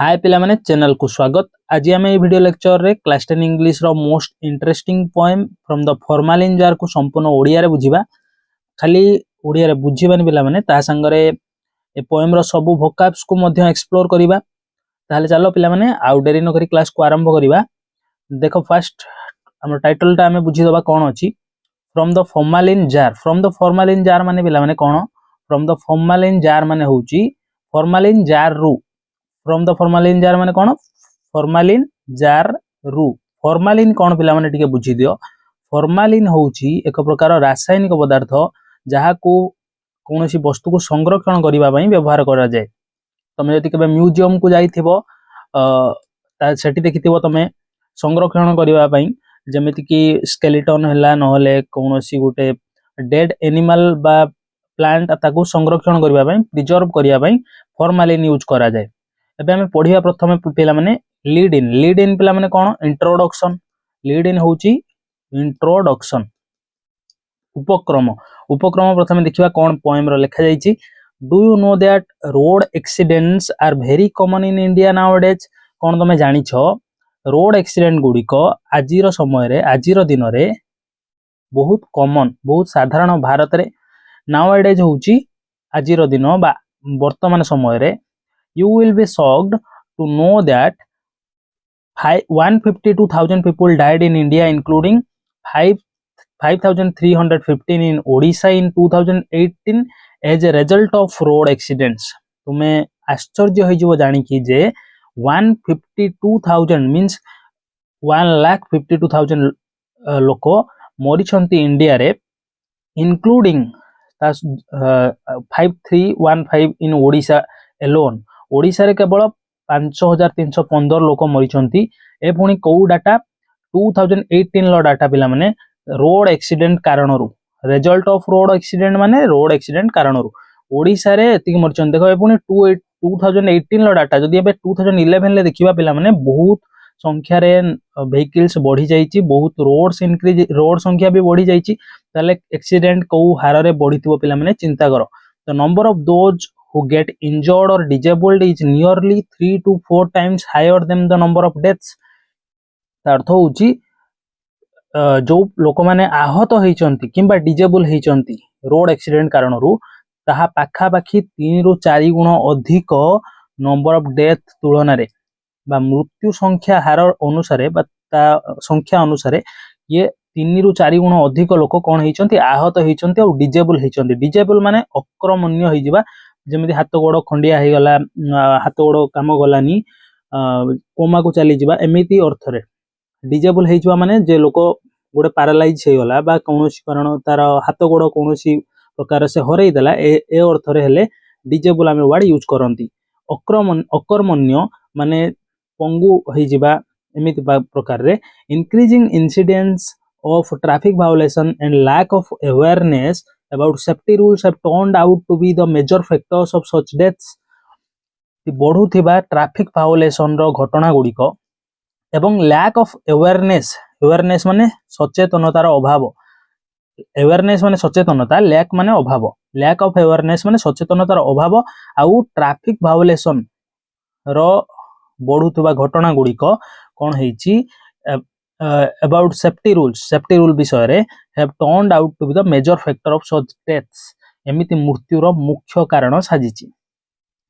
हाय पिला माने चैनल को स्वागत। आज आम ये वीडियो लेक्चर रे क्लास 10 इंग्लिश रो most interesting poem from the formalin jar को संपूर्ण ओडिया रे बुझिबा। खाली ओडिया रे बुझिबानी पिला माने ता संगरे ए पोएम रो सब वोकैब्स को मध्य एक्सप्लोर करिबा। ताले चलो पिला माने आउ डेरी न करी क्लास को आरंभ करिबा। देखो फर्स्ट हमर टाइटल ता हमें बुझी दबा कोन अछि। From the formalin jar. From the formalin jar माने पिला माने कोन? फ्रॉम द फॉर्मालिन जार माने होची फॉर्मालिन जार रु। फ्रॉम द फॉर्मालिन जार माने कोन? फॉर्मालिन जार रु। फॉर्मालिन कोन पिला माने टिके बुझी दियो। फॉर्मालिन होची एक प्रकार रासायनिक पदार्थ जहा को कोनोसी वस्तु को संरक्षण करिबा पई व्यवहार करा जाय। तमे यदि केबे म्यूजियम को जाइथिबो ता सेठी देखिथिबो तमे संरक्षण करिबा पई जेमिति कि स्केलेटन हला नहले कोनोसी गुटे डेड एनिमल बा प्लांट ताको संरक्षण करिबा पई प्रिजर्व करिबा पई फॉर्मालिन यूज करा जाय। एबे हमें पढ़िया प्रथमे पिला माने लीड इन। लीड इन पिला माने कोन? इंट्रोडक्शन। लीड इन होची इंट्रोडक्शन। उपक्रम। उपक्रम प्रथमे देखिबा कोन पोएम रो लेखा जाईची। Do you know that road accidents are very common in India nowadays? कोन तमे जानि छ रोड एक्सीडेंट गुडी को आजिरो समय रे आजिरो दिन रे बहुत कॉमन बहुत साधारण भारत रे नाउडेज होची आजिरो दिन बा वर्तमान समय रे। You will be shocked to know that 152,000 people died in India, including 5,315 in Odisha in 2018 as a result of road accidents. तुम्हें आश्चर्य हो जिवो जानी कि जे 152,000 means 1,52,000 लोक मरी छंती इंडिया रे, including 5315 in Odisha alone. Odisha रे केवल 5315 लोक मरिछंती। ए पुणी को डाटा 2018 लो डाटा पिला माने रोड एक्सीडेंट कारणरू। रिजल्ट ऑफ रोड एक्सीडेंट माने रोड एक्सीडेंट कारणरू ओडिशा रे एतिक मरिछंती। देखो ए पुणी 2018 लो डाटा जदी एबे 2011 ले देखिबा पिला माने बहुत संख्या रे व्हीकल्स बढ़ी जाईची, बहुत रोड्स इंक्रीज रोड संख्या भी बढ़ी जाईची। ताले एक्सीडेंट को हार रे बढ़िथिबो पिला माने चिंता करो। The number of those who get injured or disabled is nearly 3 to 4 times higher than the number of deaths. अर्थ होची जो लोक माने आहत होइचंती किंबा डिजेबल होइचंती रोड एक्सीडेंट कारणरू ताहा पाखा पाखी 3 रु 4 गुण अधिक नंबर ऑफ डेथ तुलना रे बा मृत्यु संख्या हार अनुसार बा ता संख्या अनुसार ये 3 रु 4 गुण अधिक लोक कोन होइचंती आहत होइचंती और डिजेबल होइचंती। डिजेबल माने अक्रमण्य होइजिबा, जेमिति हाथ गोड़ खंडिया हो गला, हाथ गोड़ काम गलानी, कोमा को चली जिबा, एमिति अर्थ रे। डिजेबल हेइजबा माने जे लोक गोटे पैरालाइज हो गला बा कोनोसी कारण तार हाथ गोड़ कोनोसी प्रकार से हरई देला, ए अर्थ रे हेले डिजेबल आमे वर्ड यूज करंती। अकर्मण्य माने पंगु हेइजिबा, एमिति प्रकार रे। Increasing incidents of traffic violation and lack of awareness about safety rules have turned out to be the major factors of such deaths. बढ़ुथिबा ट्रैफिक वायोलेशन रो घटना गुडी को एवं लैक ऑफ अवेयरनेस। अवेयरनेस माने सचेतनतार अभाव। अवेयरनेस माने सचेतनता, लैक माने अभाव। लैक ऑफ अवेयरनेस माने सचेतनतार अभाव आउ ट्रैफिक वायोलेशन रो बढ़ुथिबा घटना गुडी को कोन हेची about safety rule विषय रे have turned out to be the major factor of such deaths. एमिति मृत्यु रो मुख्य कारण साजिची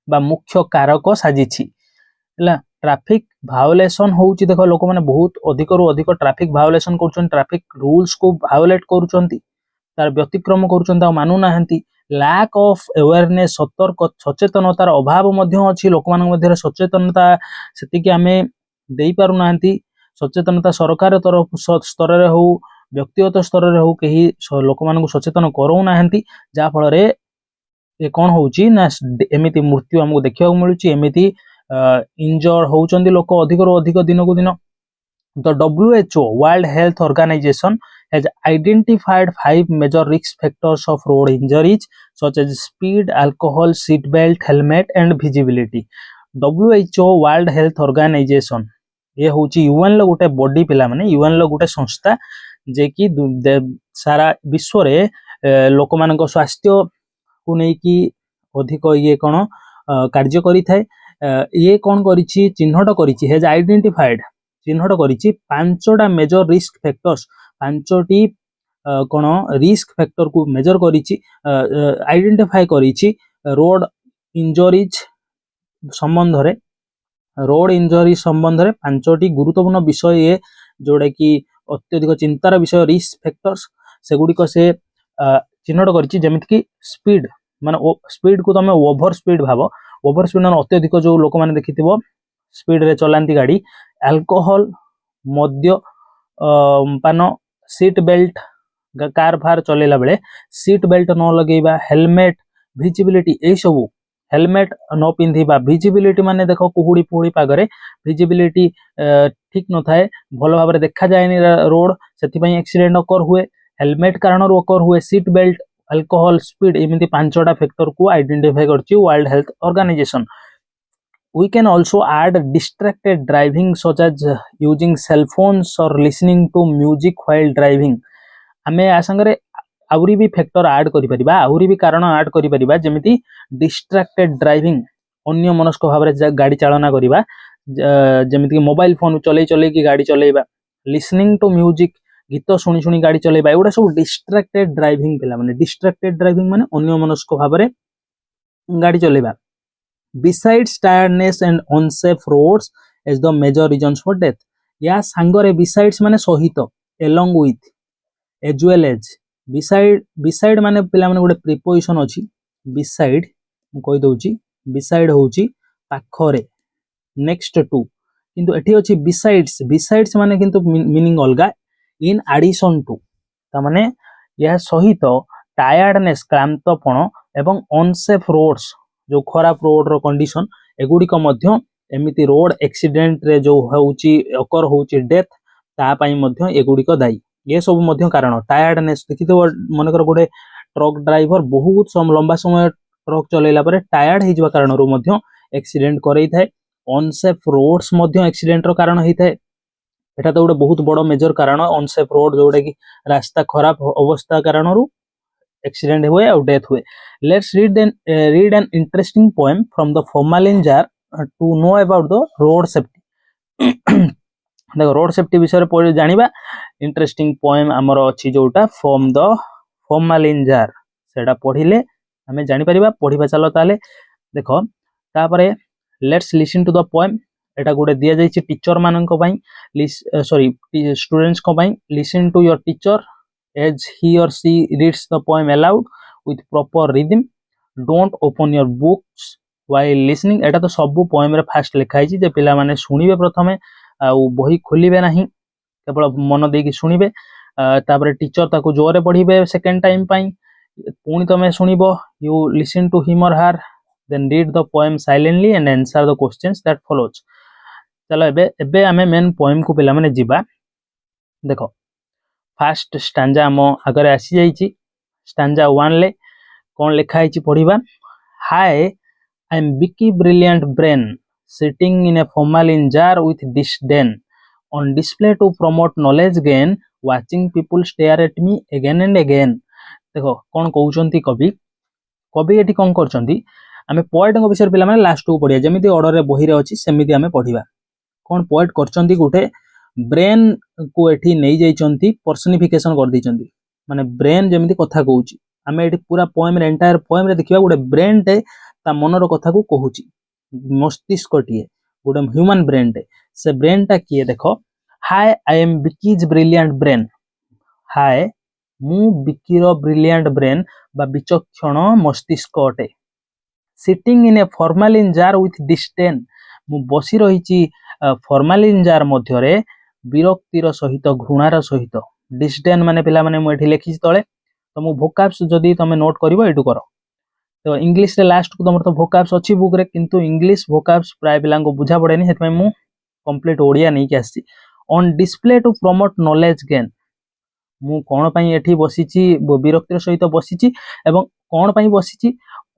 बा मुख्य कारक साजिची हला। ट्रैफिक वायोलेशन होउची, देखो लोक माने बहुत अधिक रु अधिक ट्रैफिक वायोलेशन करूछन, ट्रैफिक रूल्स को वायोलेट करूछंती, तार व्यतिक्रम करूछन, ता मानु नाहंती। लैक ऑफ अवेयरनेस सतर्क सचेतनतार अभाव मध्य अछि। लोक मान मध्य सचेतनता सेति कि आमे देई पारु नाहंती। सचेतनता सरकार तरफ स्तर रे हो, व्यक्तिगत स्तर रे हो, कही लोक मान को सचेतन करू नाहंती, जा फल रे ए कोन होउची ना एमिति मृत्यु हमको देखियो मिलुची। एमिति इंजर होउचंदी लोक अधिक रो अधिक दिन को दिन। The WHO World Health Organization has identified 5 major risk factors of road injuries such as speed, alcohol, seat belt, helmet and visibility. WHO World Health Organization ये होची यूएन लो गोटे बॉडी पिला माने यूएन लो गोटे संस्था जे कि सारा विश्व रे लोक मानक स्वास्थ्य को नै कि अधिक ये कोन कार्य करि थाए ये कौन करिछि चिन्हट करिछि हैज आइडेंटिफाइड चिन्हट करिछि पांचटा मेजर रिस्क फैक्टर्स पांचटी कोन रिस्क फैक्टर को मेजर करिछि आइडेंटिफाई करिछि रोड इंजरीज संबंध रे रोड इंजरी संबंध रे पांचटी गुरुत्वपूर्ण विषय ये जोड़ा कि अत्यधिक चिंतार विषय रिस्क फैक्टर्स सेगुड़िक से चिन्हट करिछि जेमिति कि स्पीड माने स्पीड को तमे ओवर स्पीड भाव ओवर स्पीड माने अत्यधिक जो लोक माने देखिथिबो स्पीड रे चलांती गाड़ी अल्कोहल मद्य पान सीट बेल्ट कार फार चलेला बेले सीट बेल्ट न लगेबा हेलमेट विजिबिलिटी ए सब हेलमेट न पिंधिबा विजिबिलिटी माने देखो कुहुड़ी पुहुड़ी पागरे विजिबिलिटी ठीक न थाए भलो भाबरे देखा जायनी रोड सेति पई एक्सीडेंट अकर हुए हेलमेट कारण अकर हुए सीट बेल्ट अल्कोहल स्पीड एमिति पांचटा फैक्टर को आइडेंटिफाई करछि World Health Organization we can also add distracted driving such as using cell phones or listening to music while driving आमे आ संगरे आउरी भी फैक्टर ऐड करि परिबा आउरी भी कारण ऐड करि परिबा जेमिति डिस्ट्रैक्टेड ड्राइविंग अन्य मनस्क भाबरे गाड़ी चालना करिबा जेमिति मोबाइल फोन चलै चलै की गाड़ी चलेबा लिसनिंग टू म्यूजिक गीत सुनी सुनी गाड़ी चलेबा एगुडा सब डिस्ट्रैक्टेड ड्राइविंग पिला माने डिस्ट्रैक्टेड ड्राइविंग माने अन्य मनस्क भाबरे गाड़ी चलेबा besides tiredness and unsafe roads as the major reasons for death या सांगरे besides माने सहित along with as well as beside माने पिला माने गोटे प्रीपोजिशन अछि beside मु कहि दउची beside होउची पाखरे next to किंतु एठी अछि besides माने किंतु मीनिंग अलगा in addition to ता माने या सहित टायर्डनेस क्लांतपण एवं अनसेफ रोड्स जो खराब रोड रो कंडीशन एगुडिक मध्य एमिति रोड एक्सीडेंट रे जो होउची अकर होउची डेथ ता पई मध्य एगुडिक दायी ये सब मध्य कारण टायर्डनेस देखितो मनकर गोटे ट्रक ड्राइवर बहुत लंबा समय ट्रक चलेला परे टायर्ड हे जवा कारण रो मध्य एक्सीडेंट करई थाए अनसेफ रोड्स मध्य एक्सीडेंट रो कारण हेई थाए एटा तो गोटे बहुत बड़ मेजर कारण अनसेफ रोड जोडा कि रास्ता खराब अवस्था कारण रो एक्सीडेंट हुए और डेथ हुए let's read an interesting poem from the formalin jar to know about the road safety देखो रोड सेफ्टी विषय रे जानिबा इंटरेस्टिंग पोएम हमर अछि जोटा फ्रॉम द formalin jar सेटा पढिले हमें जानि परिबा पढिबा चलो ताले देखो तापरे let's listen to the poem एटा गोटे दिया जाई छि टीचर मानन को पई सॉरी स्टूडेंट्स को पई listen to your teacher as he or she reads the poem aloud with proper rhythm don't open your books while listening एटा तो सब पोएम रे फास्ट लिखा है जे पिला माने सुनिबे प्रथमे आ बही खोलिबे नाही केवल मन दे कि सुनिबे तापर टीचर ताको जोरे पढिबे सेकंड टाइम पई पुनी तमे सुनिबो you listen to him or her then read the poem silently and answer the questions that follows चलो एबे हमें मेन पोएम को पिला माने जिबा देखो फास्ट स्टांजा मो आगरे आसी जाईची स्टांजा 1 ले कोन लिखा आइची पढिबा हाय आई एम बिकी brilliant brain sitting in a formalin jar with disdain on display to promote knowledge gain watching people stare at me again and again देखो कोन कहउचंती कवि एठी कोन करचंती आमे पोएट को विषय पिला माने लास्ट को पढिया जेमिति ऑर्डर रे बही रे अछि सेमिति आमे पढिबा कोन पोएट करचंती गुटे ब्रेन को एठी नै जाइचंती पर्सनिफिकेशन कर दैचंती माने ब्रेन जेमिति कथा कहउची आमे एठी पूरा पोएम रे एंटायर पोएम रे देखिबा गुटे ब्रेन टे ता मनर कथा को कहउची मस्तिष्क टिए गुटे ह्यूमन ब्रेन टे से ब्रेन टा किए देखो hi I am Bikki's brilliant brain hi मु बिकीर ब्रिलियंट ब्रेन बा विचक्षण मस्तिष्क अटे sitting in a formalin jar with disdain मु बसी रहिची formalin jar मध्य रे विरक्तिर सहित घृणार सहित डिस्डेन माने पिला माने मु एठी लिखि तळे तो मु वोकैब्स जदी तमे नोट करिवो एटु करो तो इंग्लिश रे लास्ट को तमर तो वोकैब्स अछि बुक रे किंतु इंग्लिश वोकैब्स प्राय पिला को बुझा पड़ेनी हेतमे मु कंप्लीट ओडिया नै कि आसी on display to promote knowledge gain मु कोन पई एठी बसिची विरक्तिर सहित बसिची एवं कोन पई बसिची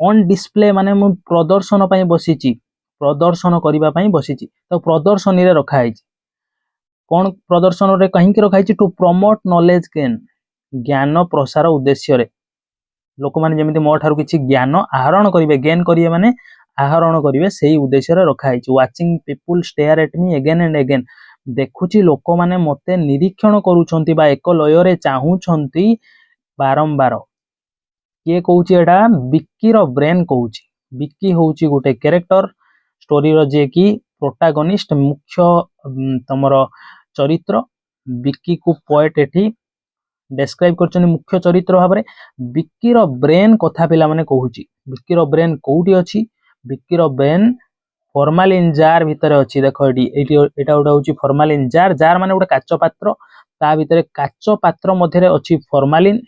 ऑन डिस्प्ले माने मु प्रदर्शन पई बसिची प्रदर्शन करिबा पई बसिची तो प्रदर्शनी रे रखा आइची कोन प्रदर्शन रे कहीं के रखा आइची टू प्रमोट नॉलेज गेन ज्ञान प्रसार उद्देश्य रे लोक माने जेमिति मो ठारू किछि ज्ञान आहरण करिवे गेन करिवे माने आहरण करेंगे से उद्देश्य रखाई। Watching people stare at me again and again, देखुची लोक माने मते निरीक्षण करूछंती बा एक लय चाहूछंती बारंबार। किए कहूँ एटा बिक्कीर ब्रेन कहूँ। बिक्की हूँ गोटे कैरेक्टर स्टोरी जे कि प्रोटागनिस्ट मुख्य तमर चरित्र। बिक्की को पोएट एठी डेस्क्राइब करछन मुख्य चरित्र भाव में। बिक्कीर ब्रेन कथा पिला माने कहूची। बिक्कीर ब्रेन कोउटी अछि? बिक्कीर ब्रेन फॉर्मालिन जार भितर अछि। देखो एटा गोटे होची फॉर्मालिन जार। जार माने गोटे काच पात्र, ता भितर काच पात्र मध्यरे अछि फॉर्मालिन।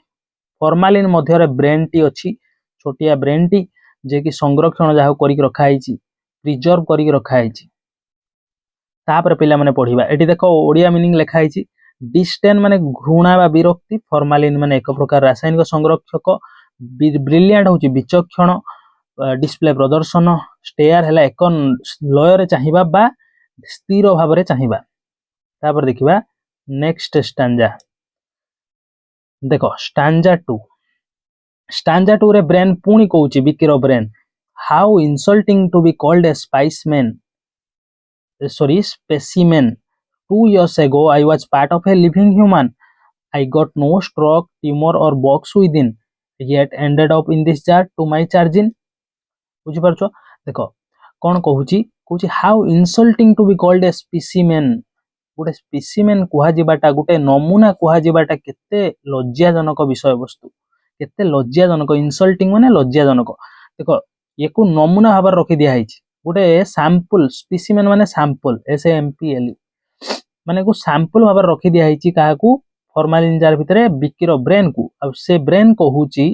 फॉर्मालिन मध्यरे ब्रेन टी अछि, छोटिया ब्रेन टी जे कि संरक्षण जाह करिक रखा आइछि, प्रिजर्व करिक रखा आइछि। तापर पिला माने पढिबा। एटी देखो ओडिया मीनिंग लिखा आइछि। डिस्टेन माने घृणा बा विरक्ति, फॉर्मालिन माने एक प्रकार रासायनिक संरक्षक, ब्रिलियंट होची विचक्षण, डिस्प्ले प्रदर्शन, स्टेयर हैला एक लय रे चाहिबा बा स्थिर भाव रे चाहिबा। तापर देखिबा नेक्स्ट स्टांजा। देखो स्टांजा 2। स्टांजा 2 रे ब्रेन पुणी कहूची बिक्कीर brain, how insulting to be called a spiceman, sorry specimen. 2 years ago I was part of a living human. I got no stroke, tumor or box within, yet ended up in this jar to my charging. बुझी परछो? देखो कौन कहूची कहूची how insulting to be called a specimen. गोटे specimen कुहा जिबाटा, गोटे नमूना कुहा जिबाटा केते लज्जाजनक विषय वस्तु, केते लज्जाजनक। इंसल्टिंग माने लज्जाजनक। देखो येकु नमूना भाबर रखि दिया हैछि। गोटे सैंपल, स्पेसिमेन माने सैंपल, SAMPL माने को सैंपल भाबर रखि दिया हैछि काहाकू, फॉर्मालिन जार भितरे बिक्कीर ब्रेन को। आ से ब्रेन कहूची,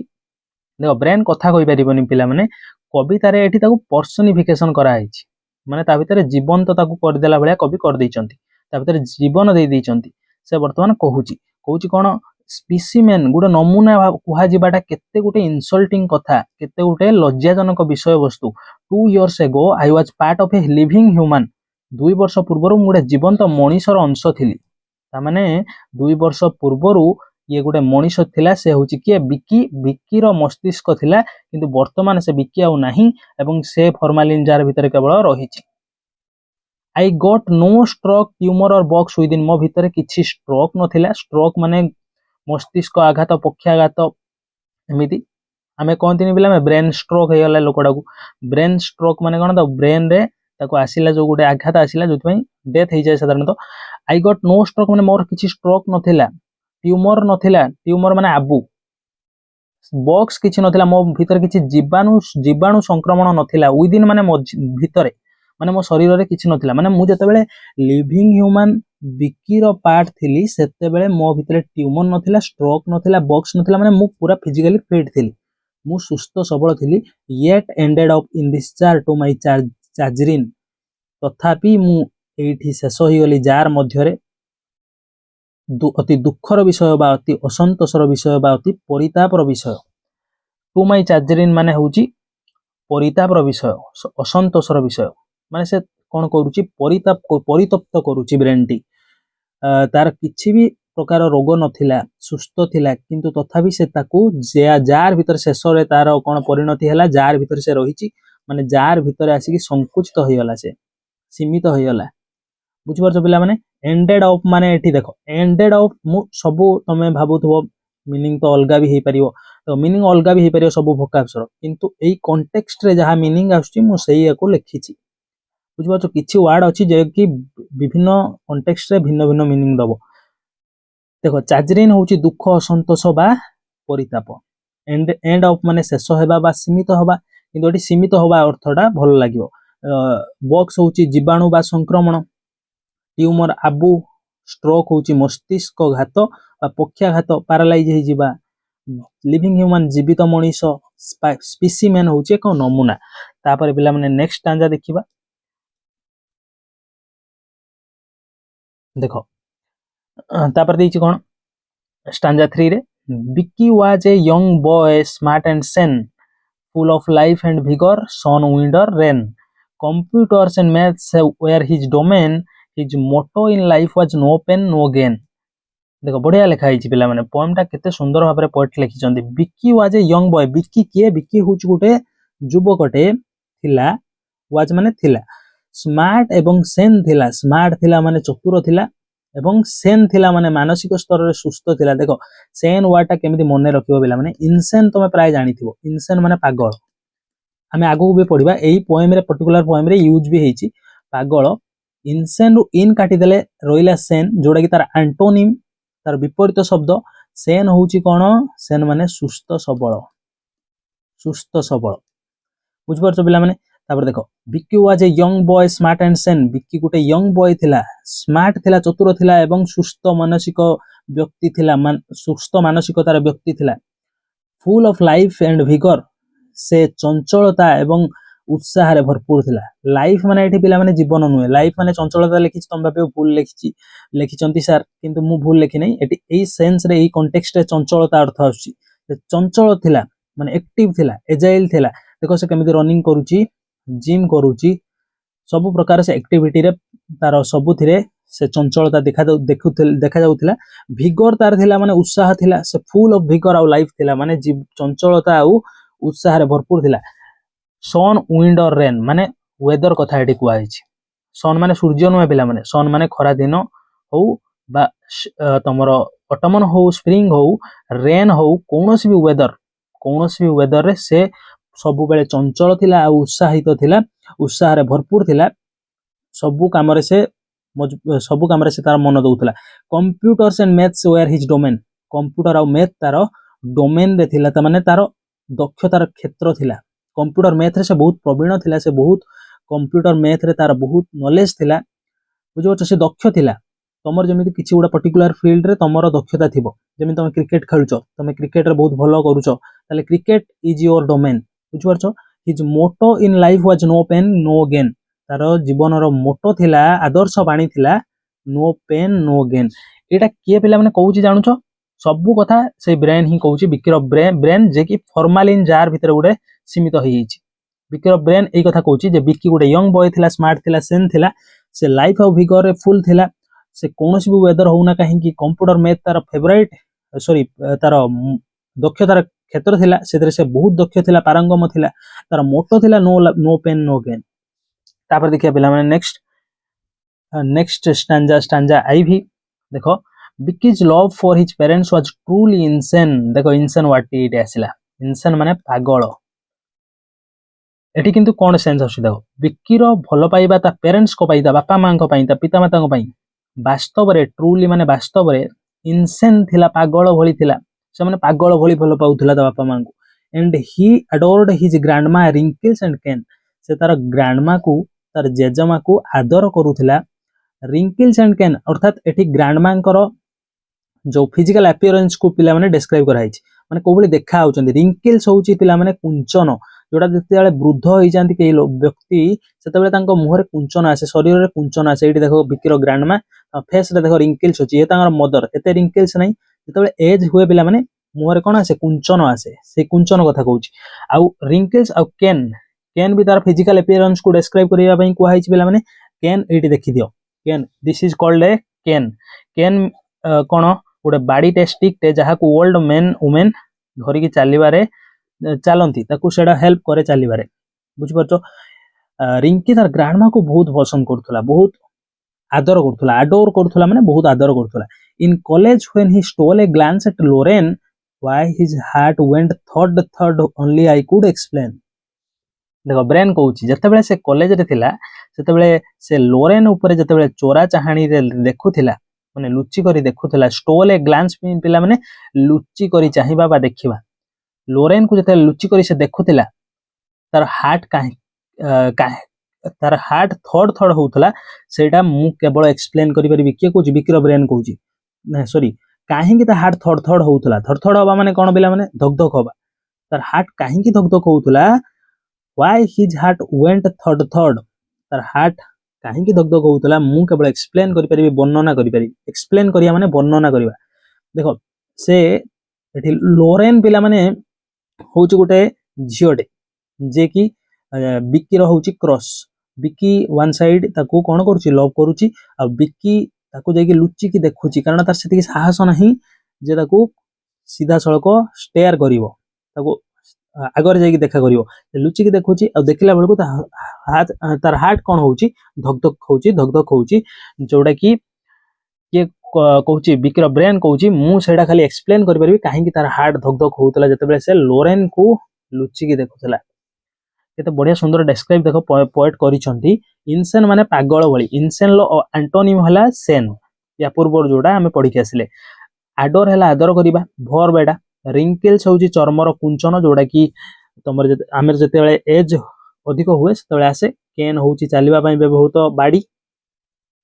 देखो ब्रेन कथा कहि परिबनी पिला माने, कविता रे एठी ताकू पर्सनिफिकेशन करा हैछि। माने ता भितरे जीवन तो ताकू कर देला भलिया कवि कर दैचंती, ता भितरे जीवन दे दैचंती। से वर्तमान कहूची कहूची कोन स्पेसिमेन, गोटे नमूना कुहा जिबाटा केते गोटे इंसल्टिंग कथा, केते गोटे लज्जाजनक विषय वस्तु। 2 years ago I was part of a living human. 2 वर्ष पूर्वरु गोटे जीवंत मनीषर अंश थिली। तामाने 2 वर्ष पूर्वरु ये गोटे मनीष थिला, से होची किए बिक्की। बिक्कीर मस्तिष्क थिला, किंतु वर्तमान से बिक्की आउ नाही एवं से फॉर्मालिन जार भितर केवल रहिछि। I got no stroke, tumour or box within, मो भितर किछि स्ट्रोक नथिला। स्ट्रोक माने मस्तिष्क आघात, पक्षाघात एमिति। आमे कहंतिनी बिला में ब्रेन स्ट्रोक हे गला लोकडा को। ब्रेन स्ट्रोक माने कोन, तो ब्रेन रे ताको आसिला जो गोटे आघात आसिला जोथि पई डेथ हे जाय साधारणतः। आई गॉट नो स्ट्रोक माने मोर किछि स्ट्रोक नथिला। ट्यूमर नथिला, ट्यूमर माने आबु। बॉक्स किछि नथिला, मो भितर किछि जीवाणु संक्रमण नथिला। विदिन माने मो भितरे, माने मो शरीर रे किछि नथिला। माने मु जते लिविंग ह्यूमन बिक्कीर पार्ट थिली, सेते बेले मो भितरे ट्यूमर नथिला, स्ट्रोक नथिला, बॉक्स नथिला। माने मु पूरा फिजिकली फिट थिली, मु सुस्थ सबल थिली। Yet ended up in this jar to my chagrin, तथापि मु एठी शेष होई गली जार मध्यरे। अति दुखर विषय बा अति असंतोषर विषय बा अति परितापर विषय। टू माय चार्जरिन माने होची परितापर विषय, असंतोषर विषय। माने से कोन करूची, परितप्त करूची ब्रेन टी। तार किछि भी प्रकार रोग नथिला, सुस्थ थिला, किंतु तथापि से ताकू जार भितर शेष रे तार कोन परिणति हैला, जार भितर से रहिची। माने जार भितर आसी कि संकुचित होई गला, से सीमित होई गला। बुझि परछ पिला माने? एंडेड अप माने एठी देखो एंडेड अप, मु सबु तमे भाबुथबो मीनिंग तो अलगा भी हे परियो, तो मीनिंग अलगा भी हे परियो सबु वोकैब्स रो, किंतु एई कॉन्टेक्स्ट रे जहा मीनिंग आछी मु सेही एको लिखिची। बुझि परछ? किछि वर्ड अछि जे कि विभिन्न कॉन्टेक्स्ट रे भिन्न भिन्न मीनिंग दबो। देखो चार्जरिन होची दुख, असंतोष बा परिताप। एंड अप माने शेष हेबा बा सीमित होबा, किंतु एठी सीमित होबा अर्थटा भल लागियो। बॉक्स होची जीवाणु बा संक्रमण, ट्यूमर आबु, स्ट्रोक होची मस्तिष्क घात बा पक्षाघात, पैरालाइज हे जिबा। लिविंग ह्यूमन जीवित मनीष, स्पेसिमेन होची एक नमूना। तापर पिला माने नेक्स्ट स्टांजा देखिबा। देखो तापर देइछि कोन स्टांजा 3 रे, Bikki was a young boy smart and sane, full of life and vigor, sun, wind or rain. Computers and maths were his domain. His motto in life was no pain no gain. देखो बढ़िया लिखा है पिला माने, poem टा केते सुंदर भाबरे पोएट लिखिचंदी। Bikki was a young boy, Bikki किए? बिक्की होच गुटे युवकटे, थिला वाज माने थिला स्मार्ट एवं सेन थिला स्मार्ट थिला माने चतुर थिला एवं सेन थिला माने मानसिक स्तर रे सुस्थ थिला देखो सेन वाटा केमिति मने रखिबो बिला माने इनसेन तमे प्राय जानिथिबो इनसेन माने पागल आमे आगु भी पढिबा एई पोएम रे पर्टिकुलर पोएम रे यूज भी हेची पागल इनसेन रु इन काटी देले रोइला सेन जोडा कि तार एंटोनिम तार विपरीत शब्द सेन होउची कोन सेन माने सुस्थ सबल बुझ परछो बिला माने तापर देखो Bikki was a young boy smart and sane Bikki गुटे यंग बॉय थिला स्मार्ट थिला चतुर थिला एवं सुस्थ मानसिक व्यक्ति थिला सुस्थ मानसिकतार व्यक्ति थिला full of life and vigour से चंचलता एवं उत्साह रे भरपूर थिला लाइफ माने एठी पिला माने जीवन नुहे लाइफ माने चंचलता लिखिछ तम भाबे भूल लिखिचंती सर किंतु मु भूल लिखि नै एठी एई सेंस रे एई कॉन्टेक्स्ट रे चंचलता अर्थ आछि चंचल थिला माने एक्टिव थिला एजाइल थिला देखो से केमिति रनिंग करूची जिम करूची सब प्रकार से एक्टिविटी रे तार सबुथिरे से चंचलता देखा जाउथिला विगर तार थिला माने उत्साह थिला से फुल ऑफ विगर आ लाइफ थिला माने चंचलता आ उत्साह रे भरपूर थिला सन विंड और रेन माने वेदर कथा एठी कुआ हिची सन माने सूर्य नुहे पिला माने सन माने खरा दिन हो बा तमरो ऑटमन हो स्प्रिंग हो रेन हो कोनोसी भी वेदर रे से सबु बेले चंचल थिला आ उत्साहित थिला उत्साह रे भरपूर थिला सबु काम रे से तार मन दउथला computers and maths were his domain computer आ मैथ तार डोमेन रे थिला त माने तार दक्षतार क्षेत्र थिला कंप्यूटर मैथ रे से बहुत प्रवीण थिला से बहुत कंप्यूटर मैथ रे तार बहुत नॉलेज थिला बुझो से दक्ष थिला तमर जेमिति किछि उडा पर्टिकुलर फील्ड रे तमर दक्षता थिबो जेमिति तमे क्रिकेट खेलुचो तमे क्रिकेट रे बहुत भलो करूचो ताले क्रिकेट इज योर डोमेन बुझ परछो his motto in life was no pain no gain तार जीवन रो मोटो थिला आदर्श बाणी थिला नो पेन नो गेन एटा के पिला माने कहूची जानुचो सबु कथा से ब्रेन ही कहूची बिक्र ब्रेन जे कि फॉर्मालिन जार भितर गुडे सीमित हो जाइछि बिक्र ब्रेन एई कथा कहूची जे बिक्की गुडे यंग बॉय थिला स्मार्ट थिला सेन थिला से लाइफ ऑफ विगर रे फुल थिला से कोनोसी भी वेदर होना काहे कि कंप्यूटर मैथ तार फेवरेट सॉरी तार दक्षतार क्षेत्र थिला सेतरे से बहुत दक्ष थिला पारंगम थिला तार मोटो थिला नो पेन नो गेन तापर देखिया पिला माने नेक्स्ट स्टैंजा आई भी देखो Bikki's love for his parents was truly insane देखो इनसेन व्हाट इट आसिला इनसेन माने पागल एठी किंतु कोन सेंस आसी देखो बिक्कीर भलो पाइबा ता पेरेंट्स को पाइदा बापा मां को पाइदा पिता माता को पाइ वास्तव रे ट्रूली माने वास्तव रे इनसेन थिला पागल भली थिला से माने पागल भली भलो पाउथिला ता बापा मां को and he adored his grandma wrinkles and केन से तार ग्रैंडमा को तार जेजमा को आदर करूथिला रिंकल्स एंड केन अर्थात एठी ग्रैंडमा कर जो फिजिकल अपीयरेंस को पिला माने डिस्क्राइब करा हिच माने कोबली देखा आउचंदी रिंकल्स होउची पिला माने कुंचन जोडा जते बेले वृद्ध होई जानती के व्यक्ति सेते बेले तांको मुहरे कुंचन आसे शरीर रे कुंचन आसे एठी देखो बिकिरो ग्रैंडमा फेस रे देखो रिंकल्स होची ए तांगर मदर एते रिंकल्स नै जते बेले एज हुए पिला माने मुहरे कोन आसे कुंचन आसे से कुंचन कथा कहूची आउ रिंकल्स आउ केन भी तार फिजिकल अपीयरेंस को डिस्क्राइब करिया पई कुआ हिच पिला माने केन एठी देखि दियो केन दिस इज कॉल्ड ए केन कोन गोटे बाड़ी टेस्टिक टे जहा को ओल्ड मेन वुमेन धरि की चालीबारे चलती ताकू सेडा हेल्प करे चालीबारे बुझ परछो रिंकी तार ग्रैंडमा को बहुत पसंद करथुला बहुत आदर करथुला अडोर करथुला माने बहुत आदर करथुला in college when he stole a glance at Lorraine why his heart went थर्ड ओनली आई कुड एक्सप्लेन देखो ब्रेन कहूची जते बेले से कॉलेज रे थिला सेते बेले से लोरेन ऊपर जते बेले चोरा चाहाणी रे देखुथिला माने लुच्ची करी देखुथिला स्टोल ए ग्लांस पिला माने लुच्ची करी चाहिबा बा देखिबा लोरेन को जते लुच्ची करी से देखुथिला तार हार्ट तार हार्ट थर्ड होउथला सेटा मु केवल एक्सप्लेन करि परिबि के कहूची बिक्र ब्रेन कहूची सॉरी काहे कि ता हार्ट थर्ड होउथला थर्ड होबा माने कोन बिला माने धक होबा तार हार्ट काहे कि धक होउथला व्हाई हिज हार्ट वेंट थर्ड तार हार्ट काहे कि धक होउथला मु केवल एक्सप्लेन करि परिबि वर्णना करि परिबि एक्सप्लेन करिया माने वर्णना करिबा देखो से एठी लोरेन पिला माने होउची गोटे झियोटे जे कि बिक्की रो होउची क्रॉस बिक्की वन साइड ताकू कोन करूची लव करूची आ बिक्की ताकू जे कि लुच्ची की देखुची कारण तार सेति साहस नाही जे ताकू सीधा सड़क स्टेयर करिवो ताकू आगर जाइए देखा करियो लुचिकी देखुची आ देखिला बेलू तार हार्ट कौन होउची धक धक होउची जोटा कि किए कहूची बिकिर ब्रेन कहूची मु सेटा खाली एक्सप्लेन करि परबी काहे कि तार हार्ट धक धक होउतला जते से लोरेन को लुचिकी देखुतला केते बढ़िया सुंदर डिस्क्राइब देखो पोएट करिसंती इनसेन माने पागल भली इनसेन लो एंटोनिम हला सेन या पूर्व जोड़ा हमें पढ़ी के आसिले आडर हला आदर करिबा भर बेडा रिंकल्स होउची चर्मर कुंचन जोड़ा कि तमर आमेर जते बेले एज अधिक हुए सेते आसे केन होउची चालिबा पई व्यवहृत बाडी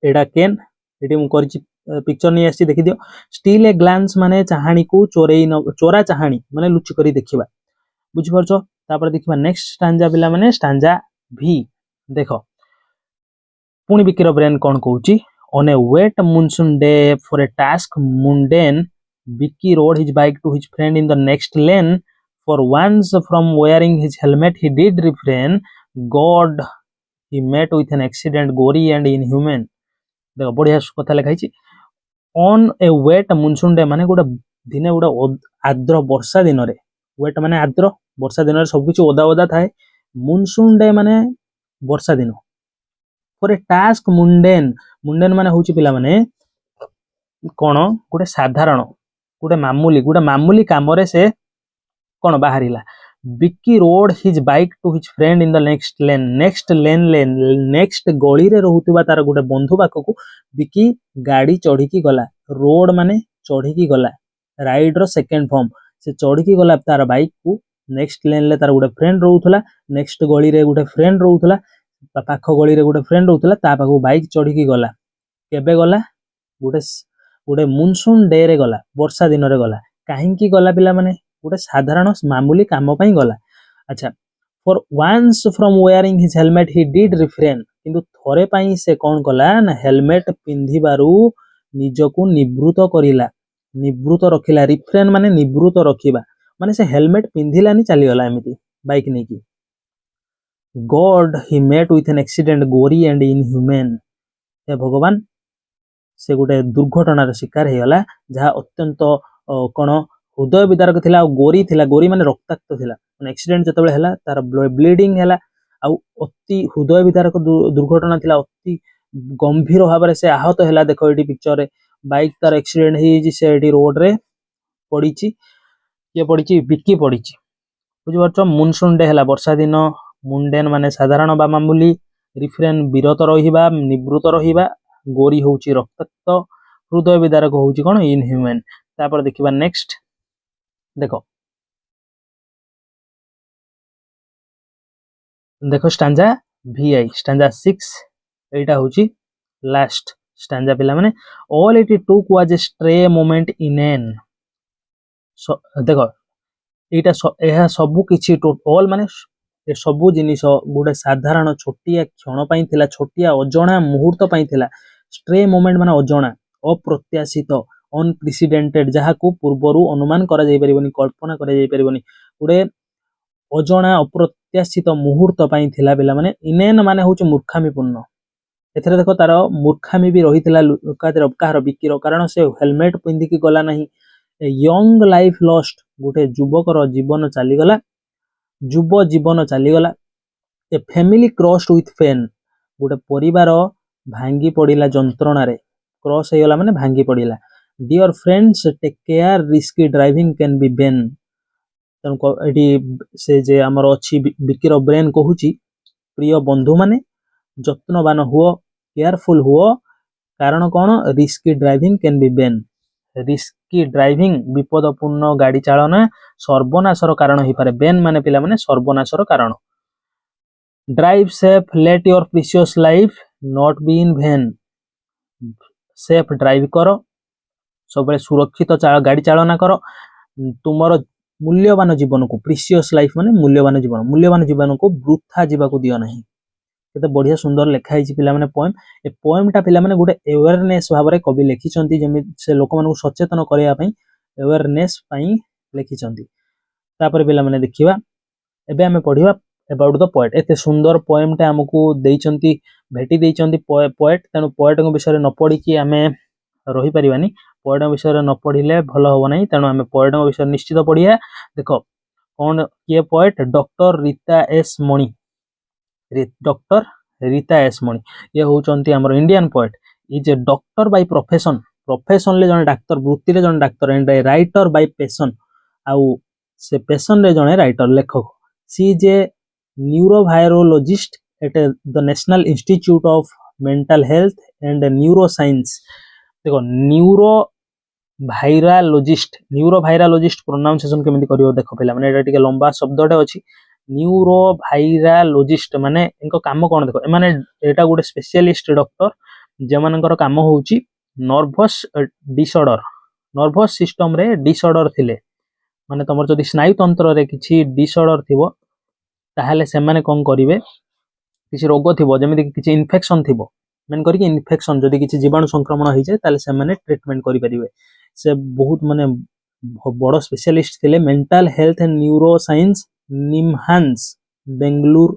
एडा केन एटी मु करची पिक्चर नहीं आसी देखि दियो स्टिल ए ग्लांस माने चाहाणी को चोरा चाहाणी माने लुचि करी देखिबा बुझि परछो तापर देखिबा नेक्स्ट स्टांजा पिला माने स्टांजा भी देखो पुणी बिकिर ब्रेन कौन कहूची on a wet monsoon day for a task mundane Vicky rode his bike to his friend in the next lane for once from wearing his helmet he did refrain God he met with an accident gory and inhuman देखो बढ़िया कथा लिखाई on A wait मुनसून day माने गोटे दिने गोटे आर्द्र वर्षा दिन रे वेट माने आर्द्र वर्षा दिन रे सब किछि ओदा ओदा थाए मुनसून डे माने वर्षा दिन for a task mundane mundane माने होउछि पिला माने कोन गोटे साधारण गोटे मामूली काम रे से कोन बाहरिला Bikki rode his bike to his friend in the next lane next गली रे रहउतबा तार गोटे बंधु पाखकू बिक्की गाड़ी चढ़ी की गला रोड माने चढ़ी की गला राइड रो सेकंड फॉर्म से चढ़ी की गला तार बाइक को नेक्स्ट लेन ले तार गोटे फ्रेंड रहउतला नेक्स्ट गली रे गोटे फ्रेंड रहउतला पाख गली रे गोटे फ्रेंड रहउतला ता पाखू बाइक चढ़ी की गला केबे गला गोटे गोटे मुनसून डे रे गला वर्षा दिन रे गला काहे की गला पिला माने गोटे साधारण मामूली काम पई गला अच्छा for once from wearing his helmet he did refrain किंतु थोरे पई से कोन कला ना हेलमेट पिंधिबारु निजको निवृत रखिला रिफ्रेन माने निवृत रखिबा माने से हेलमेट पिंधिलानी चली गला एमिति बाइक नै की god he met with an accident gory and inhuman हे भगवान से गोटे दुर्घटनार शिकार हे गला जहा अत्यंत कोन हृदय विदारक थिला गोरी माने रक्ताक्त थिला माने एक्सीडेंट जतबेले हला तार ब्लीडिंग हला आ अति हृदय विदारक दुर्घटना थिला अति गंभीर भाव से आहत हला देखो एटी पिक्चर रे बाइक तार एक्सीडेंट ही से एटी रोड रे पड़ीची के पड़ीची बिक्की पड़ीची बुझि परछो मुनसून डे हला वर्षा दिन मुंडेन माने साधारण बा मामूली रिफ्रेन विरत रहिबा निवृत रहिबा गोरी होउची रक्ताक्त हृदय विदारक होउची कोन इनह्यूमन तापर देखिबा नेक्स्ट देखो देखो स्टांजा VI स्टांजा 6 एटा होची लास्ट स्टांजा पिला माने all it took was a stray moment in an देखो एटा एहा सबु किछि ऑल माने ए सबु जिनिस गोटे साधारण छोटिया क्षण पई थिला छोटिया अजणा मुहूर्त पई थिला स्ट्रे मोमेंट माने अजणा अप्रत्याशित अनप्रेसिडेंटेड जहा को पूर्वरु अनुमान करा जाई परिबनी कल्पना करा जाई परिबनी गोटे अजणा अप्रत्याशित मुहूर्त पई थिला बेला माने इनेन माने होची मूर्खामीपूर्ण एथरे देखो तार मूर्खामी भी रहिथिला कार बिकिर कारण से हेलमेट पिंधि की गला नहीं यंग लाइफ लॉस्ट गोटे युवकर जीवन चली गला जुब जीवन चली गला a family crossed with pain गोटे परिवार भांगी पड़िला जंत्रणा रे क्रॉस हे गला माने भांगी पड़िला dear friends take care risky driving can be bane तनको एडी से जे हमर अछि बिकिर ब्रेन कहूची प्रिय बंधु माने जत्नवान हुओ केयरफुल हुओ कारण कोन risky driving can be bane risky driving विपदपूर्ण गाड़ी चालना सर्वनाशर कारण ही पारे बेन माने पिला माने सर्वनाशर कारण drive safe let your precious life not be in when safe drive करो सब सुरक्षित गाड़ी चालना करो तुमर मूल्यवान जीवन को प्रीशियस लाइफ माने मूल्यवान जीवन को वृथा जीवा को दियो नहीं केते बढ़िया सुंदर लेखा हिची पिला माने पोएम ए पोएम टा पिला माने गोटे अवेयरनेस भाव रे कवि लिखिचंती जेमि से लोक मानू सचेतन करिया पई अवेयरनेस पई लिखिचंती तापर पिला माने देखिबा एबे हमें पढिबा अबाउट द पोएट एते सुंदर पोएम टा हमकू देइचंती भेटी देइचंती पोएट तनु पोएट को विषय रे न पढी कि हमें रही परिबानी पोएट विषय रे न पढिले भलो हो नाही तनु हमें पोएट विषय निश्चित पढिया देखो कौन किए poet doctor Rita S Mani doctor Rita S Mani ये होचंती हमर Indian poet is a doctor by profession professionally जने डाक्तर वृत्ति रे जने डाक्तर and a writer by passion आउ से पैशन रे जने राइटर लेखक she is a neurovirologist at the National Institute of Mental Health and Neuro Science देखो न्यूरोवायरोलॉजिस्ट प्रोनाउंसिएशन केमिति करियो देखो पिला माने एटा टिके लंबा शब्दटे अछि न्यूरोवायरोलॉजिस्ट माने इनको काम कोन देखो माने एटा गुटे स्पेशलिस्ट डॉक्टर जे मानकर काम होउची नर्वस डिसऑर्डर नर्वस सिस्टम रे डिसऑर्डर थिले माने तमर जदि स्नायु तंत्र रे किछि डिसऑर्डर थिबो ताहाले से माने कोन करिवे किछि रोग थिबो जेमिति किछि इन्फेक्शन थिबो मेन करी इन्फेक्शन जदि किछि जीवाणु संक्रमण होई जाय ताले से माने ट्रीटमेंट करि परिवे से बहुत माने बड़ स्पेशलिस्ट थिले mental Health and Neuro science NIMHANS Bengaluru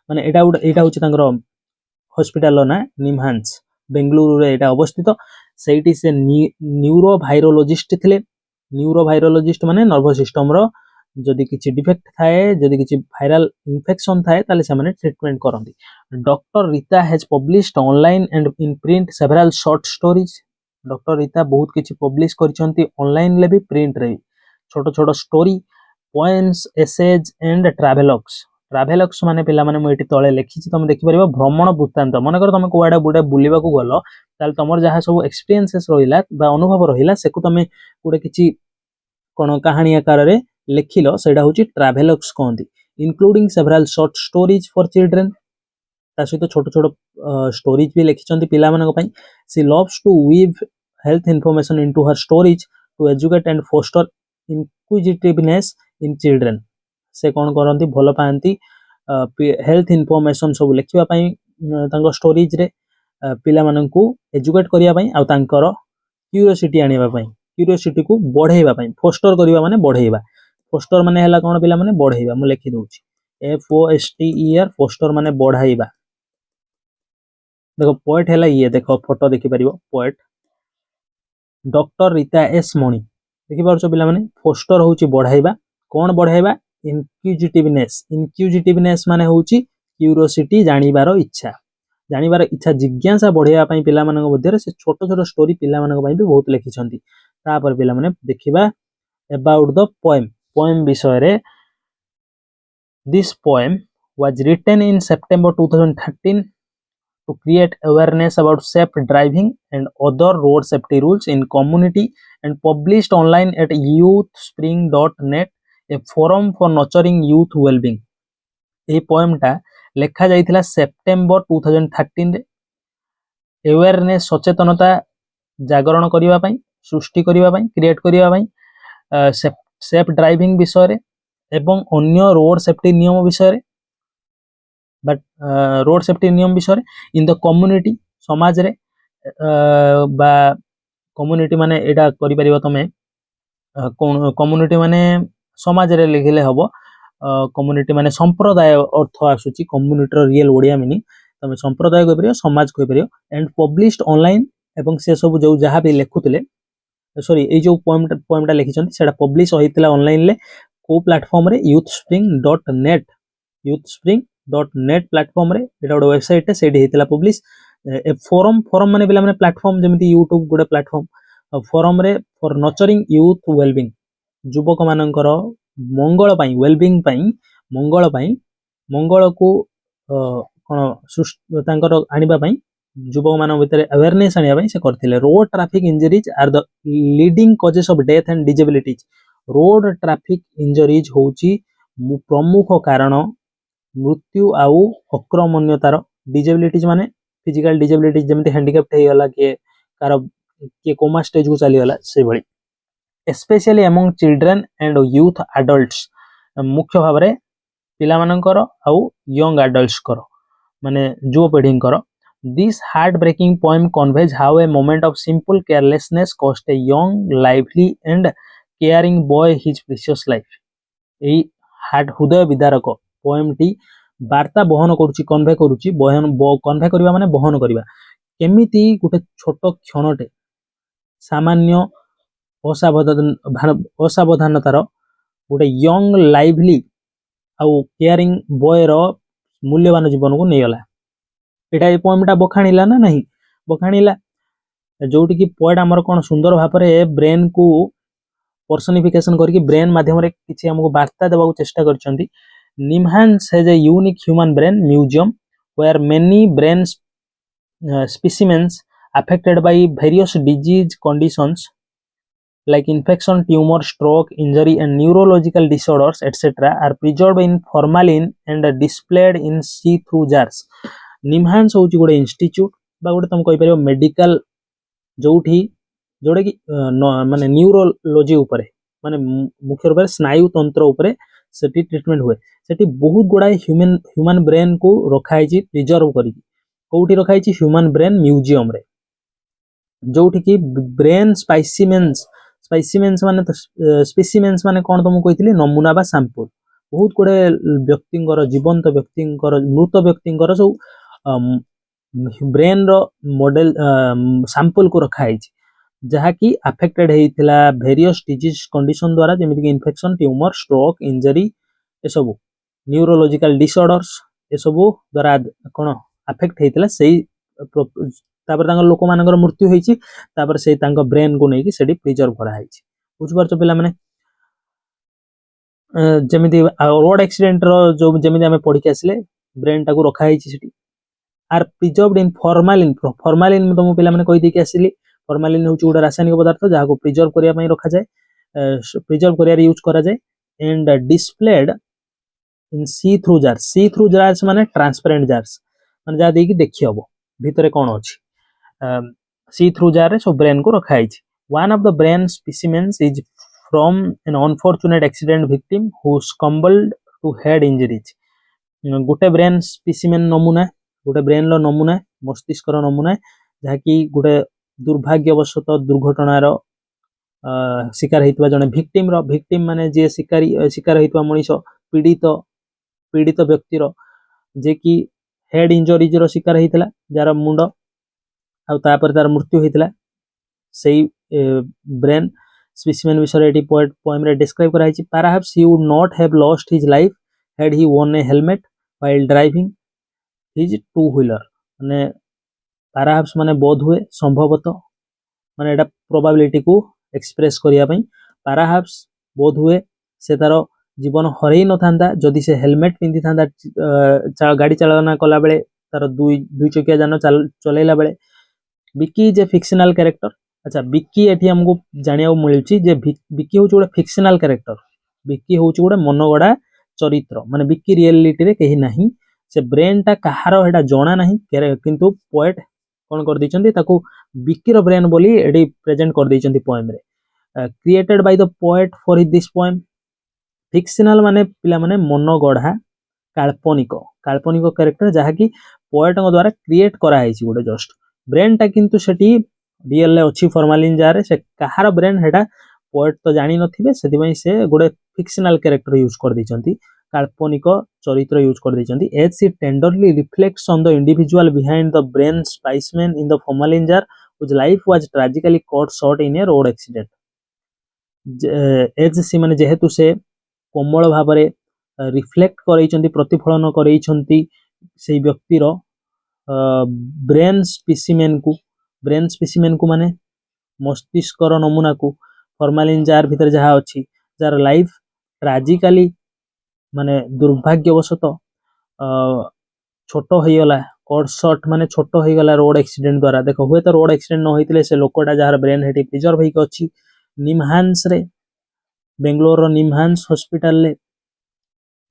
माने एटा होछि तांगर हॉस्पिटल ना निमहांस बेंगलुरु रे एटा अवस्थित सेठी से न्यूरोवायरोलॉजिस्ट थिले न्यूरोवायरोलॉजिस्ट माने नर्वस सिस्टम रो जदि किछि डिफेक्ट थाए जदि किछि वायरल इन्फेक्शन थाए ताले से माने ट्रीटमेंट करंती doctor Rita has published online and in print several short stories doctor Rita बहुत किछि पब्लिश करछंती ऑनलाइन ले भी प्रिंट रे छोट छोट स्टोरी पोएम्स एसेज एंड ट्रावेलॉग्स माने पिला माने मु एठी तळे लिखिछि तुम देखि परिबो भ्रमण वृत्तांत मन कर तुम कोआडा बुडे बुलिबा को गलो ताल तमर जहा सब एक्सपीरियंसेस रहिला बा अनुभव रहिला सेकु तमे गुडे किछि कोन कहानी आकार रे लिखिलो सेडा होछि ट्रावेलॉग्स कहंती including several short stories for children ता सहित छोट छोट स्टोरीज भी लिखिचंती पिला मानक पई she loves to weave health information into her stories to educate and foster inquisitiveness in children से कौन करती भल पाती हेल्थ इनफॉरमेशन सब लिखा स्टोरीज रे पिला माननकु एजुकेट करिया पई आ तांकर क्यूरियोसिटी आनिबा पई क्यूरियोसिटी को बढ़ेबा पई फोस्टर करिबा माने बढ़ेबा फोस्टर माने हला कोन पिला माने बढ़ेबा मु लिखि दोछि FOSTER फोस्टर माने बढ़ाइबा देखो पोएट हला ये देखो फोटो देखि परिबो पोएट डॉक्टर रीता एस मणि देखि पारछो पिला माने फोस्टर होउची बढ़ाइबा कोन बढ़ाइबा इनक्यूजिटिवनेस माने होउची क्यूरियोसिटी जानिबार इच्छा जिज्ञासा बढ़ाइबा पई पिला मानक मध्य से छोट छोट स्टोरी पिला मानक पई भी बहुत लिखिछंती तापर पिला माने देखिबा अबाउट द पोएम विषय रे this poem was written in September 2013 to create awareness about safe driving and other road safety rules in community and published online at youthspring.net a forum for nurturing youth well-being a poem टा लेखा जाइथिला September 2013 रे awareness सचेतनता जागरण करिवा पई सृष्टि करिवा पई create करिवा पई safe driving विषय रे एवं अन्य रोड सेफ्टी नियम विषय रे बट रोड सेफ्टी नियम विषय रे इन द कम्युनिटी समाज रे बा कम्युनिटी माने एटा करि परिबो तमे कम्युनिटी माने समाज रे लिखिले हबो कम्युनिटी माने संप्रदाय अर्थ आसुची कम्युनिटी रो रियल ओडिया मीनिंग तमे संप्रदाय को परियो समाज को परियो एंड पब्लिश्ड ऑनलाइन एवं से सब जो जहा भी लेखुतले सॉरी ए जो पोएमटा लिखिछन सेटा पब्लिश होइतला ऑनलाइन ले को प्लेटफॉर्म रे youthspring.net प्लेटफॉर्म रे एटा ओड वेबसाइट है सेडी हेतला पब्लिश ए फोरम माने बिला माने प्लेटफॉर्म जेमिति YouTube गुडे प्लेटफॉर्म फोरम रे फॉर नर्चरिंग यूथ वेलबिंग युवक मानकर मंगल पई वेलबिंग पई मंगल को कोन तांकर आनिबा पई युवक मान भितर अवेयरनेस आनिबा पई से करथिले road traffic injuries are the leading causes of death and disabilities road traffic injuries होची प्रमुख कारण मृत्यु आउ अक्रमण्यतार डिसेबिलिटीज माने फिजिकल डिसेबिलिटीज जेमति हैंडिकैप्ड हे गला के कोमा स्टेज को चली गला से भली specially among children and youth adults मुख्य भाव रे पिला मानकर आउ यंग एडल्ट्स कर माने जो पीढ़ी कर this heart breaking poem conveys how a moment of simple carelessness cost a young lively and caring boy his precious life a heart हृदय विदारक पोएम टी वार्ता बहन करूची कन्वे करूची कन्वे करबा माने बहन करबा केमिति गुटे छोट क्षणटे सामान्य असावधानतार गोटे यंग लाइवली आउ केयरिंग बॉय रो मूल्यवान जीवन को नहीं गला एटा ए पोएमटा बखाणीला ना नहीं बखाणीला जोटी कि पोएट हमर कोन सुंदर भापरे ब्रेन को पर्सनिफिकेशन करके ब्रेन माध्यम रे किछि हमको वार्ता देबा को चेष्टा करचंती NIMHANS has a unique human brain museum where many brain specimens affected by various disease conditions like infection, tumor, stroke, injury, and neurological disorders, etc., are preserved in formalin and displayed in see-through jars. NIMHANS होची गोटे institute बा गोटे तुम कहि परियो medical जोठी जोडे कि माने न्यूरोलॉजी उपरे माने मुख्य रूप से स्नायु तंत्र उपरे सेठी ट्रीटमेंट हुए सेठी बहुत गुडा ह्यूमन ब्रेन को रखाई छि प्रिजर्व करी कोठी रखाई छि ह्यूमन ब्रेन म्यूजियम रे जोठी कि ब्रेन स्पेसिमेंस माने तो स्पेसिमेंस माने कोन तुम कहितली नमूना बा सैंपल बहुत गुडे व्यक्तिंकर जीवंत व्यक्तिंकर मृत व्यक्तिंकर सब ब्रेन रो मॉडल सैंपल को रखाई छि जहा कि अफेक्टेड हेतिला वेरियस डिजीज कंडीशन द्वारा जेमिति कि इन्फेक्शन ट्यूमर स्ट्रोक इंजरी ए सब न्यूरोलॉजिकल डिसऑर्डर्स ए सब द्वारा कोन अफेक्ट हेतिला सेही तापर तांगर लोक मानकर मृत्यु हेछि तापर से तांगर ब्रेन को नै कि सेडी प्रिजर्व करा हेछि बुझ परछ पिला माने जेमिति रोड एक्सीडेंट रो जो जेमिति हमें पढि के आसले ब्रेन टाको रखा हेछि सेठी आर प्रिजर्वड इन फॉर्मालिन तो मु पिला माने कहि दे के आसिली फॉर्मालिन होची गोटे रासायनिक पदार्थ जहाँ को प्रिजर्व करिया पई रखा जाए प्रिजर्व करिया यूज करा जाए and displayed in see through jars माने ट्रांसपेरेंट जार्स माने जा देकी देखि हबो भितरे कोन अछि सी थ्रू जार रे सो ब्रेन को रखा हेछि one of the brain specimens is from an unfortunate accident victim who succumbed to head injuries गोटे ब्रेन स्पेसिमेन नमूना गोटे ब्रेन लो नमूना मस्तिष्क रो नमूना जहा कि गोटे दुर्भाग्यवशत दुर्घटनार शिकार हेतुवा जने विक्टिम माने जे शिकार हेतुवा मनीष पीड़ित व्यक्तिर जे कि हेड इंजरीज रो शिकार हेतिला जार मुंड आ तापर तार मृत्यु हेतिला सेही ब्रेन स्पेसिमेन विषय एटी पोएम रे डिस्क्राइब करा हिची perhaps he would not have lost his life had he worn a helmet while driving his two wheeler माने परहैप्स माने बोध हुए संभवतः माने एटा प्रोबेबिलिटी को एक्सप्रेस करिया पई परहैप्स बोध हुए से तार जीवन हरई न थांदा जदि से हेलमेट पिंधि थांदा गाड़ी चालना कला बेले तार दुई चकिया जान चलेला बेले Bikki is a fictional character अच्छा बिक्की एठी हमको जानिया मिलुची जे बिक्की होची गोटे फिक्शनल कैरेक्टर बिक्की होची गोटे मनगड़ा चरित्र माने बिक्की रियलिटी रे कहीं नहीं से ब्रेन टा कहार हेटा जणा नहीं किंतु पोएट कोन कर दैचंती ताकू बिक्की रो ब्रेन बोली एडी प्रेजेंट कर दैचंती पोएम रे created by the poet for this poem fictional माने पिला माने मनगढ़ा काल्पनिक कैरेक्टर जहा कि पोएट द्वारा क्रिएट करा हेछि गोटे जस्ट ब्रेन टा किंतु सेठी रियल ले अछि फॉर्मालिन जारे से कहार ब्रेन हेटा पोएट तो जानि नथिबे सेति पई से गोटे फिक्शनल कैरेक्टर यूज कर दैचंती काल्पनिक चरित्र यूज कर दैचंती as she tenderly reflects on the individual behind the brain specimen in the formalin jar which life was tragically cut short in a road accident as she माने जेहेतु से कोमल भाव reflect करैछंती प्रतिफलन करैछंती से व्यक्तिर ब्रेन स्पेसिमेन को माने मस्तिष्क नमूना को फॉर्मालिन जार भीतर जहाँ अच्छी जार लाइफ ट्रेजिकली माने दुर्भाग्यवशत छोट होगला कट शॉर्ट माने छोट होगला रोड एक्सीडेंट द्वारा देखो हुए तो रोड एक्सीडेंट न होइतिले से लोकटा जार ब्रेन हेटी प्रिजर्व होइक अछि निमहांस रे बेंगलोर निमहांस हॉस्पिटल ले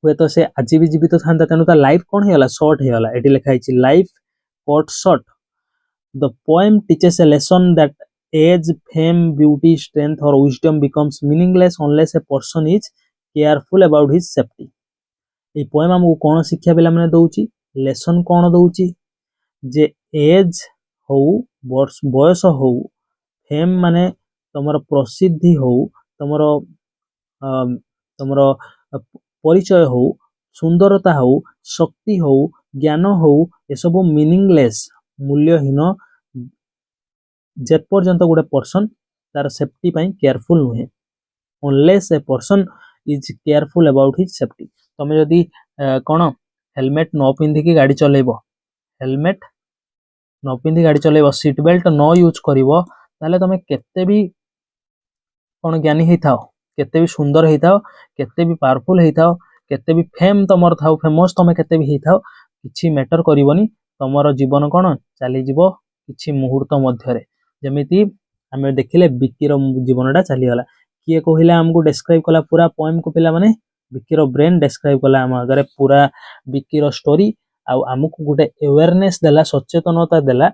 हुए तो से आज भी जीवित था तेणु ता लाइफ कौन होगला शॉर्ट होगला एटी लिखा है life cut short the poem teaches a lesson that as fame beauty strength or wisdom becomes meaningless unless a person is careful about his safety ए पोएम हमको कौन शिक्षा पिला माने दउची लेसन कौन दउची जे एज हो बयस हो फेम माने तमर प्रसिद्धि हो तमर तमर परिचय हो सुंदरता हो शक्ति हो ज्ञान हो ये सब मीनिंगलेस मूल्यहीन जे पर्यंत गोटे पर्सन तार सेफ्टी पाई केयरफुल नुहे unless a person is careful about his safety तमे जदि कौन हेलमेट न पिंधिकी गाड़ी चलेब हेलमेट न पिंधि गाड़ी चलेब सीट बेल्ट न यूज करिवो ताले तमे केते भी कौन ज्ञानी हेइथाओ केते भी सुंदर हेइथाओ केते भी पावरफुल हेइथाओ केते भी फेम तमर थाओ फेमस तमे केते भी हेइथाओ किछि मैटर करिवोनी तमर जीवन कौन चली जीवो किछि मुहूर्त मध्यरे जेमिति आमे देखिले बिक्कीर जीवनटा चली गला किए कहिला हमको डिस्क्राइब कला पूरा पोएम को पिला माने बिक्कीर ब्रेन डिस्क्राइब कला हम आगरे पूरा बिक्कीर स्टोरी आउ हमको गुटे अवेयरनेस देला सचेतनता देला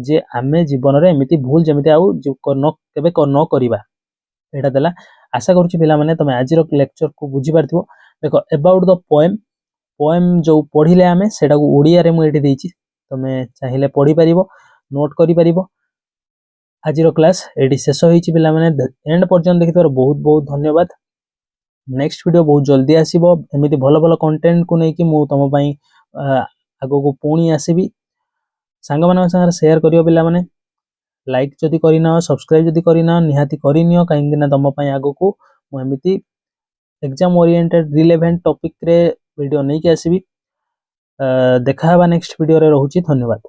जे आमे जीवन रे एमिति भूल जेमिति आउ केबे न करिबा एटा देला आशा करूची पिला माने तमे आजिर लेक्चर को बुझी पारथिबो देखो अबाउट द पोएम पोएम जो पढ़िले आमे सेटा को ओडिया रे मु एठी देइची तमे चाहिले पढ़ी परिबो नोट करि परिबो आजिर क्लास एठी शेष होईची पिला माने एंड पर्यंत देखिथार बहुत बहुत धन्यवाद नेक्स्ट वीडियो बहुत जल्दी आसीबो एमिति भलो भलो कंटेंट को नै कि मु तम पई आगो को पुणी आसीबी सांग मान संगे शेयर करियो पिला माने लाइक जदि करिना सब्सक्राइब जदि करिना निहाती करिनियो काहेकि ना तम पई आगो को मु एमिति एग्जाम ओरिएंटेड रिलेवेंट टॉपिक रे वीडियो नै कि आसीबी देखा हबा नेक्स्ट वीडियो रे रहूची धन्यवाद।